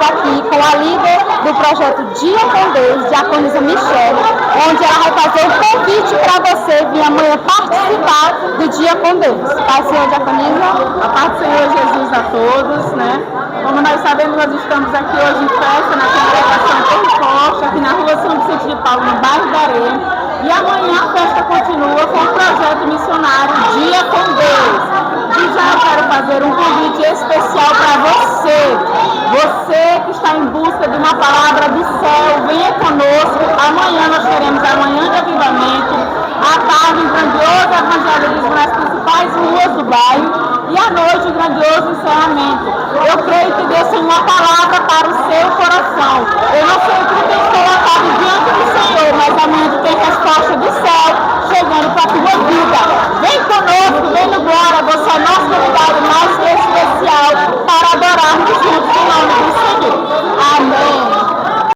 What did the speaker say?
aqui com a líder do projeto Dia com Deus, Diaconisa Michele, onde ela vai fazer um convite para você vir amanhã participar do Dia com Deus. Paz, Senhor, Diaconisa. A paz do Senhor Jesus a todos, né? Como nós sabemos, nós estamos aqui hoje em festa na congregação Pentecoste, aqui na rua São Vicente de Paulo, no bairro da Areia. E amanhã a festa continua com o projeto missionário Dia com Deus. E já eu quero fazer um convite especial para você. Você que está em busca de uma palavra do céu, venha conosco. Amanhã nós teremos a manhã de avivamento, à tarde um grandioso evangelismo nas principais ruas do bairro e à noite um grandioso encerramento. Eu creio que Deus tem uma palavra para o seu coração. Eu não sei o que tem colocado diante do Senhor, mas amanhã de